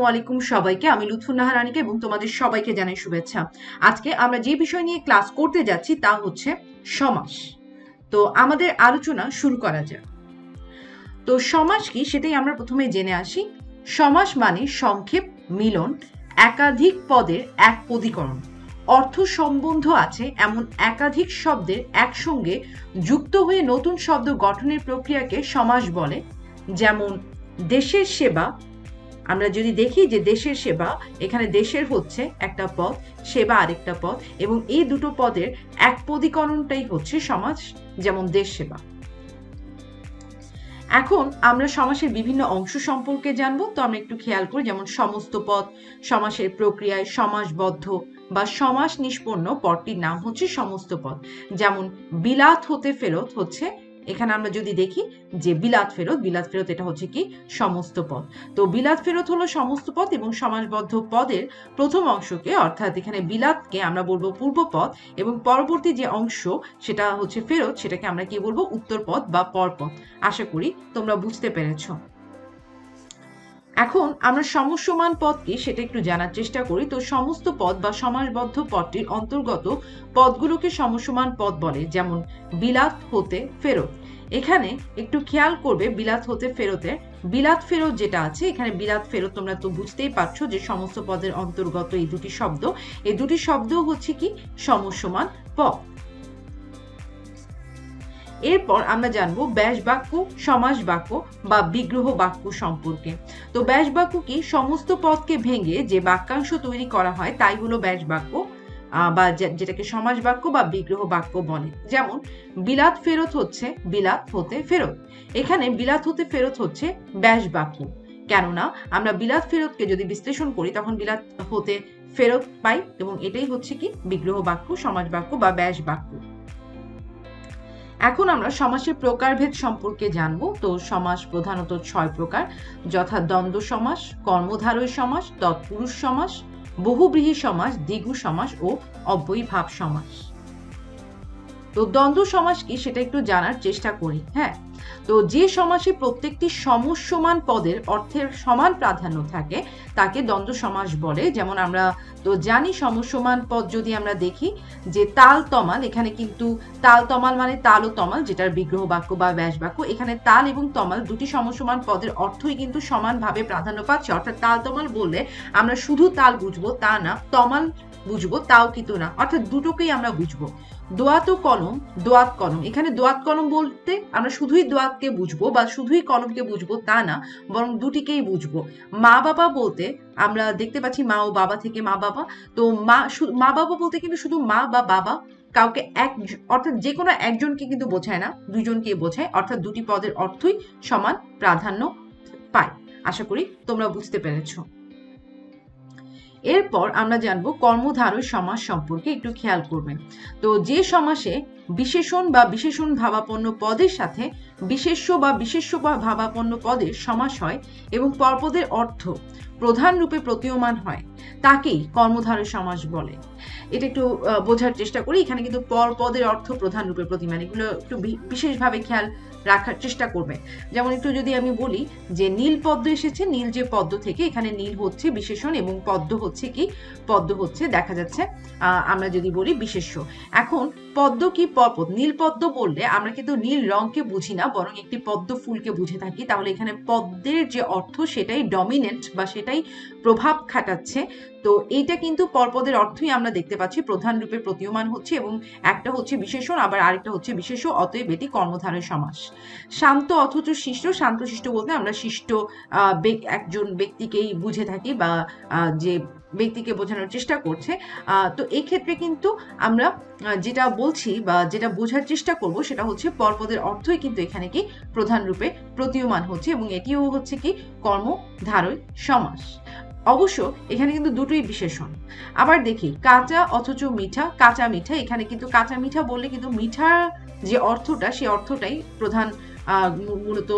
আসসালামু আলাইকুম সবাইকে। আমি লুৎফুন্নাহার রানীকে এবং তোমাদের সবাইকে জানাই শুভেচ্ছা। আজকে আমরা যে বিষয় নিয়ে ক্লাস করতে যাচ্ছি তা হচ্ছে সমাস। তো আমাদের আলোচনা শুরু করা যাক। তো সমাস কি সেটাই আমরা প্রথমে জেনে আসি। সমাস মানে সংক্ষেপ, মিলন, একাধিক পদের এক পদীকরণ। অর্থ সম্বন্ধ আছে এমন একাধিক শব্দের একসঙ্গে যুক্ত হয়ে নতুন শব্দ গঠনের প্রক্রিয়াকে সমাস বলে। যেমন দেশের সেবা, আমরা যদি দেখি যে দেশের সেবা, এখানে দেশের হচ্ছে একটা পদ, সেবা আরেকটা পদ, এবং এই দুটো পদের এক পদীকরণটাই হচ্ছে সমাস, যেমন দেশ সেবা। এখন আমরা সমাসের বিভিন্ন অংশ সম্পর্কে জানবো। তো আমরা একটু খেয়াল করি, যেমন সমস্ত পদ, সমাসের প্রক্রিয়ায় সমাসবদ্ধ বা সমাস নিষ্পন্ন পদটির নাম হচ্ছে সমস্ত পদ। যেমন বিলাত হতে ফেরত হচ্ছে, এখানে আমরা যদি দেখি যে বিলাত ফেরত এটা হচ্ছে কি সমস্ত পদ। তো বিলাত ফেরত হলো সমস্ত পদ এবং সমাসবদ্ধ পদের প্রথম অংশকে, অর্থাৎ এখানে বিলাতকে আমরা বলবো পূর্ব পদ এবং পরবর্তী যে অংশ সেটা হচ্ছে ফেরত, সেটাকে আমরা কি বলবো উত্তর পদ বা পরপদ। আশা করি তোমরা বুঝতে পেরেছো। এখন আমরা সমস্যমান পদ কি সেটা একটু জানার চেষ্টা করি। তো সমস্ত পদ বা সমাসবদ্ধ পদটির অন্তর্গত পদগুলোকে সমস্যমান পদ বলে। যেমন বিলাত হতে ফেরত, এখানে একটু খেয়াল করবে বিলাত হতে ফেরতে, বিলাত ফেরত যেটা আছে এখানে বিলাত ফেরত, তোমরা তো বুঝতেই পারছো যে সমস্ত পদের অন্তর্গত এই দুটি শব্দ হচ্ছে কি সমস্যমান পদ। এরপর আমরা জানবো ব্যাস বাক্য, সমাস বাক্য বা বিগ্রহ বাক্য সম্পর্কে। তো ব্যাস বাক্য কি? সমস্ত পদকে ভেঙে যে বাক্যাংশ তৈরি করা হয় তাই হলো ব্যাস বাক্য, বা যেটাকে সমাস বাক্য বা বিগ্রহ বাক্য বলে। যেমন বিলাত ফেরত হচ্ছে বিলাত হতে ফেরত, এখানে বিলাত হতে ফেরত হচ্ছে ব্যাস বাক্য। কেননা আমরা বিলাত ফেরতকে যদি বিশ্লেষণ করি তখন বিলাত হতে ফেরত পাই এবং এটাই হচ্ছে কি বিগ্রহ বাক্য, সমাস বাক্য বা ব্যাস বাক্য। এখন আমরা সমাসের প্রকারভেদ সম্পর্কে জানবো। তো সমাস প্রধানত 6 প্রকার, যথা দ্বন্দ্ব সমাস, কর্মধারয় সমাস, তৎপুরুষ সমাস, বহুব্রীহি সমাস, দ্বিগু সমাস ও অব্যয়ীভাব সমাস। তো দ্বন্দ্ব সমাস কি সেটা একটু জানার চেষ্টা করি। হ্যাঁ, তো যে সমাসে প্রত্যেকটি সমস্যমান পদের অর্থের সমান প্রাধান্য থাকে তাকে দ্বন্দ্ব সমাস বলে। যেমন আমরা তো জানি সমস্যমান পদ যদি আমরা দেখি যে তাল তমাল, এখানে কিন্তু তাল তমাল মানে তাল ও তমাল, যেটার বিগ্রহ বাক্য বা ব্যাস বাক্য। এখানে তাল এবং তমাল দুটি সমস্যমান পদের অর্থই কিন্তু সমানভাবে প্রাধান্য পাচ্ছে। অর্থাৎ তাল তমাল বললে আমরা শুধু তাল বুঝবো তা না, তমাল বুঝবো তাও কিন্তু না, অর্থাৎ দুটোকেই আমরা বুঝবো। দোয়াত ও কলম, দোয়াত কলম, এখানে দোয়াত কলম বলতে আমরা শুধুই দোয়াতকে বুঝবো বা শুধুই কলমকে বুঝবো তা না, বরং দুটিকেই বুঝবো। মা বাবা বলতে আমরা দেখতে পাচ্ছি মা ও বাবা থেকে মা বাবা, তো মা বাবা বলতে কিন্তু শুধু মা বা বাবা কাউকে এক, অর্থাৎ যে কোনো একজনকে কিন্তু বোঝায় না, দুজনকে বোঝায়, অর্থাৎ দুটি পদের অর্থই সমান প্রাধান্য পায়। আশা করি তোমরা বুঝতে পেরেছো। এরপর আমরা জানবো কর্মধারয় সমাস সম্পর্কে, একটু খেয়াল করবেন। তো যে সমাসে বিশেষণ বা বিশেষণ ভাবাপন্ন পদের সাথে বিশেষ্য বা বিশেষ্য বা ভাবাপন্ন পদের সমাস হয় এবং পরপদের অর্থ প্রধান রূপে প্রতীয়মান হয় তাকেই কর্মধারয় সমাস বলে। এটা একটু বোঝার চেষ্টা করি। এখানে কিন্তু পরপদের অর্থ প্রধান রূপে প্রতীয়মান, এগুলো একটু বিশেষভাবে খেয়াল রাখার চেষ্টা করবে। যেমন একটু যদি আমি বলি যে নীল পদ্ম এসেছে, নীল যে পদ্ম থেকে, এখানে নীল হচ্ছে বিশেষণ এবং পদ্ম হচ্ছে কি, পদ্ম হচ্ছে দেখা যাচ্ছে আমরা যদি বলি বিশেষ্য। এখন পদ্ম কি পরপদ, নীল পদ্ম বললে আমরা কিন্তু নীল রংকে বুঝি না, বরং একটি পদ্ম ফুলকে বুঝে থাকি। তাহলে এখানে পদ্মের যে অর্থ সেটাই ডমিনেন্ট বা সেটাই প্রভাব খাটাচ্ছে। তো এইটা কিন্তু পরপদের অর্থই আমরা দেখতে পাচ্ছি প্রধান রূপে প্রতীয়মান হচ্ছে, এবং একটা হচ্ছে বিশেষণ আবার আরেকটা হচ্ছে বিশেষ্য, অতএব এটি কর্মধারয় সমাস। শান্ত অথচ শিষ্ট, শান্ত শিষ্ট বলতে আমরা শিষ্ট একজন ব্যক্তিকেই বুঝে থাকি বা যে ব্যক্তিকে বোঝানোর চেষ্টা করছে। তো এই ক্ষেত্রে কিন্তু আমরা যেটা বলছি বা যেটা বোঝার চেষ্টা করব সেটা হচ্ছে পরপদের অর্থই কিন্তু এখানে কি প্রধান রূপে প্রতীয়মান হচ্ছে এবং এটিও হচ্ছে কি কর্মধারয় সমাস। অবশ্য এখানে কিন্তু দুটোই বিশেষণ। আবার দেখি কাঁচা অথচ মিঠা, কাঁচা মিঠা, এখানে কিন্তু কাঁচা মিঠা বললে কিন্তু মিঠার যে অর্থটা সেই অর্থটাই প্রধান মূলত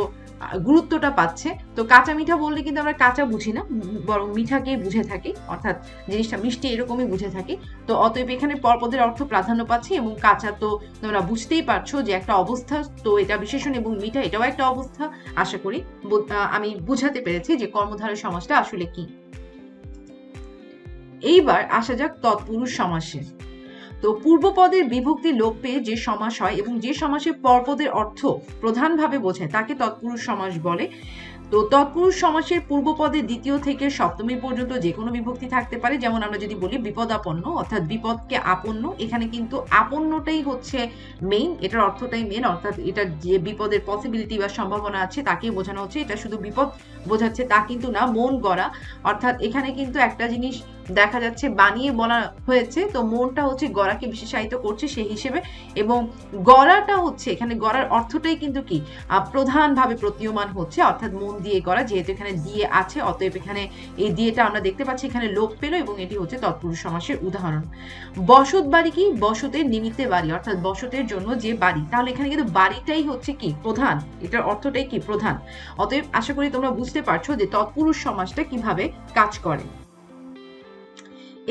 গুরুত্বটা পাচ্ছে। তো কাঁচা মিঠা বললে কিন্তু আমরা কাঁচা বুঝি না, বরং মিঠাকেই বুঝে থাকি, অর্থাৎ জিনিসটা মিষ্টি এরকমই বুঝে থাকি। তো অতএব এখানে পরপদের অর্থ প্রাধান্য পাচ্ছে এবং কাঁচা তো তোমরা বুঝতেই পারছো যে একটা অবস্থা, তো এটা বিশেষণ, এবং মিঠা এটাও একটা অবস্থা। আশা করি আমি বুঝাতে পেরেছি যে কর্মধারয় সমাসটা আসলে কি। এইবার আসা যাক তৎপুরুষ সমাসে। তো পূর্বপদের বিভক্তি লোপ পেয়ে যে সমাস হয় এবং যে সমাসে পরপদের অর্থ প্রধানভাবে বোঝায় তাকে তৎপুরুষ সমাস বলে। তো তৎপুরুষ সমাসের পূর্বপদে দ্বিতীয় থেকে সপ্তমী পর্যন্ত যে কোনো বিভক্তি থাকতে পারে। যেমন আমরা যদি বলি বিপদাপন্ন, অর্থাৎ বিপদকে আপন্ন, এখানে কিন্তু আপন্নটাই হচ্ছে মেইন, এটার অর্থটাই মেইন, অর্থাৎ এটা যে বিপদের পসিবিলিটি বা সম্ভাবনা আছে তাকে বোঝানো হচ্ছে। এটা শুধু বিপদ বোঝাচ্ছে তা কিন্তু না, মন গড়া, অর্থাৎ এখানে কিন্তু একটা জিনিস দেখা যাচ্ছে বানিয়ে বলা হয়েছে, তো মনটা হচ্ছে গড়াকে বিশেষায়িত করছে সেই হিসেবে, এবং গড়াটা হচ্ছে এখানে গড়ার অর্থটাই কিন্তু কি প্রধানভাবে প্রতীয়মান হচ্ছে, অর্থাৎ মন দিয়ে গড়া, যেহেতু এখানে দিয়ে আছে অতএব এখানে এই দিয়েটা আমরা দেখতে পাচ্ছি এখানে লোপ পেল, এবং এটি হচ্ছে তৎপুরুষ সমাসের উদাহরণ। বসত বাড়ি কি? বসতের নিমিত্তে বাড়ি, অর্থাৎ বসতের জন্য যে বাড়ি, তাহলে এখানে কিন্তু বাড়িটাই হচ্ছে কি প্রধান, এটার অর্থটাই কি প্রধান। অতএব আশা করি তোমরা বুঝতে পারছো যে তৎপুরুষ সমাসটা কিভাবে কাজ করে।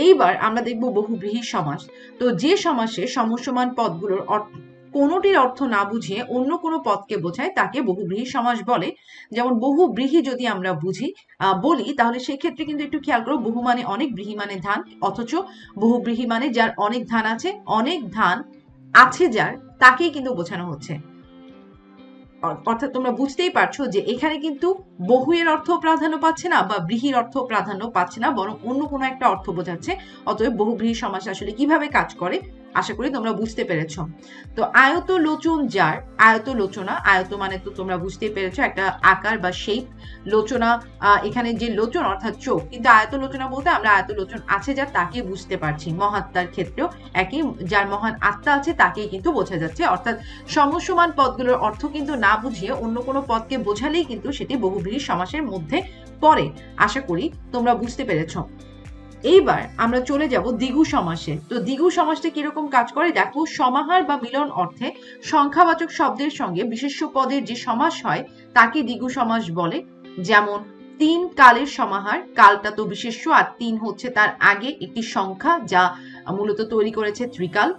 এইবার আমরা দেখব বহুব্রীহি সমাস। তো যে সমাসে সমসমান পদগুলোর কোনোটির অর্থ না বুঝিয়ে অন্য কোনো পদকে বোঝায় তাকে বহুব্রীহি সমাস বলে। যেমন বহুব্রীহি যদি আমরা বলি তাহলে সেক্ষেত্রে কিন্তু একটু খেয়াল করো, বহু মানে অনেক, ব্রীহি মানে ধান, অথচ বহুব্রীহি মানে যার অনেক ধান আছে, অনেক ধান আছে যার, তাকেই কিন্তু বোঝানো হচ্ছে। অর্থাৎ তোমরা বুঝতেই পারছো যে এখানে কিন্তু বহু এর অর্থ প্রাধান্য পাচ্ছে না বা ব্রীহির অর্থ প্রাধান্য পাচ্ছে না, বরং অন্য কোনো একটা অর্থ বোঝাচ্ছে। অতএব বহুব্রীহি সমাস আসলে কিভাবে কাজ করে আশা করি তোমরা বুঝতে পেরেছ। তো আয়ত লোচন যার, আয়ত লোচনা, আয়ত মানে তো তোমরা বুঝতে পেরেছো একটা আকার বা শেপ, লোচনা এখানে যে লোচন অর্থাৎ চোখ, কিন্তু আয়ত লোচনা বলতে আমরা আয়ত লোচন আছে যার তাকে বুঝতে পারছি। মহাত্মার ক্ষেত্রেও একই, যার মহান আত্মা আছে তাকেই কিন্তু বোঝা যাচ্ছে। অর্থাৎ সমসমান পদগুলোর অর্থ কিন্তু না বুঝিয়ে অন্য কোনো পদকে বোঝালেই কিন্তু সেটি বহুব্রীহি সমাসের মধ্যে পড়ে। আশা করি তোমরা বুঝতে পেরেছ। এইবার আমরা চলে যাব দ্বিগু সমাসে। তো দ্বিগু সমাসটা কিরকম কাজ করে দেখো, সমাহার বা মিলন অর্থে সংখ্যাবাচক শব্দের সঙ্গে বিশেষ্য পদের যে সমাস হয় তাকে দ্বিগু সমাস বলে। যেমন তিন কালের সমাহার, কালটা তো বিশেষ্য আর তিন হচ্ছে তার আগে একটি সংখ্যা যা মূলত তৈরি করেছে ত্রিকাল।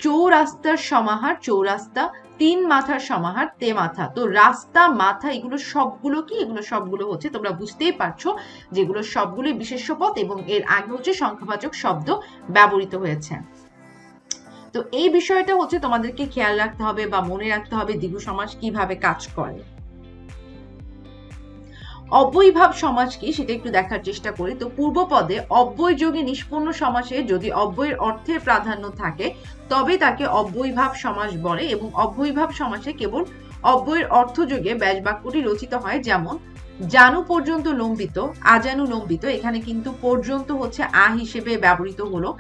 চৌরাস্তার সমাহার, চৌরাস্তা, তিন মাথার সমাহার, তে মাথা। তো রাস্তা, মাথা, এগুলো সবগুলো কি? এগুলো সবগুলো হচ্ছে তোমরা বুঝতেই পারছো যেগুলো সবগুলোই বিশেষ্য পদ এবং এর আগে হচ্ছে সংখ্যাবাচক শব্দ ব্যবহৃত হয়েছে। তো এই বিষয়টা হচ্ছে তোমাদেরকে খেয়াল রাখতে হবে বা মনে রাখতে হবে দ্বিগু সমাস কিভাবে কাজ করে। অব্যয়ীভাব সমাস কি সেটা একটু দেখার চেষ্টা করি। তো পূর্বপদে অব্যয় যোগে নিষ্পন্ন সমাসে যদি অব্যয়ের অর্থের প্রাধান্য থাকে তবে তাকে অব্যয়ীভাব সমাস বলে, এবং অব্যয়ীভাব সমাসে কেবল অব্যয়ের অর্থ যোগে ব্যাস বাক্যটি রচিত হয়। যেমন জানু পর্যন্ত লম্বিত, আজানু লম্বিত, এখানে কিন্তু পর্যন্ত হচ্ছে আ হিসেবে ব্যবহৃত হলো।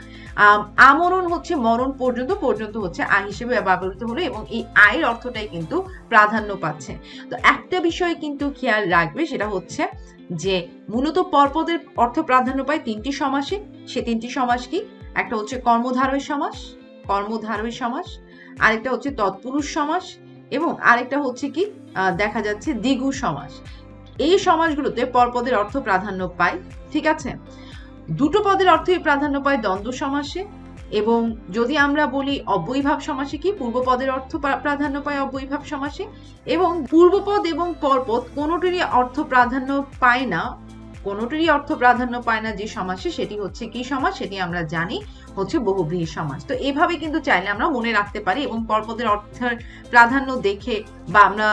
আমরণ হচ্ছে মরণ পর্যন্ত, পর্যন্ত হচ্ছে আ হিসেবে ব্যবহৃত হলো, এবং এই আয়ের অর্থটাই কিন্তু প্রাধান্য পাচ্ছে। তো একটা বিষয় কিন্তু খেয়াল রাখবে, সেটা হচ্ছে যে মূলত পরপদের অর্থ প্রাধান্য পায় তিনটি সমাসে। সে তিনটি সমাস কি? একটা হচ্ছে কর্মধারয় সমাস, কর্মধারয় সমাস, আরেকটা হচ্ছে তৎপুরুষ সমাস, এবং আরেকটা হচ্ছে কি দেখা যাচ্ছে দ্বিগু সমাস। এই সমাসগুলোতে পরপদের অর্থ প্রাধান্য পায়, ঠিক আছে। দুটো পদের অর্থই প্রাধান্য পায় দ্বন্দ্ব সমাসে, এবং যদি আমরা বলি অব্যয়ীভাব সমাসে কি? পূর্বপদের অর্থ প্রাধান্য পায় অব্যয়ীভাব সমাসে, এবং পূর্বপদ এবং পরপদ কোনোটিরই অর্থ প্রাধান্য পায় না, কোনোটিরই অর্থ প্রাধান্য পায় না যে সমাসে, সেটি হচ্ছে কি সমাস? সেটি আমরা জানি হচ্ছে বহুব্রীহি সমাস। তো এভাবে কিন্তু চাইলে আমরা মনে রাখতে পারি, এবং পরপদের অর্থের প্রাধান্য দেখে বা আমরা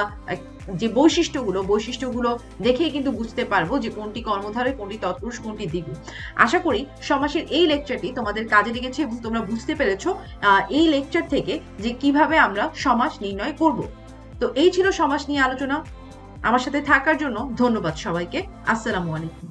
যে বৈশিষ্ট্যগুলো দেখেই কিন্তু বুঝতে পারবো যে কোনটি কর্মধারয়, কোনটি তৎপুরুষ, কোনটি দ্বিগু। আশা করি সমাসের এই লেকচারটি তোমাদের কাজে লেগেছে এবং তোমরা বুঝতে পেরেছো এই লেকচার থেকে যে কিভাবে আমরা সমাস নির্ণয় করব। তো এই ছিল সমাস নিয়ে আলোচনা। আমার সাথে থাকার জন্য ধন্যবাদ সবাইকে। আসসালামু আলাইকুম।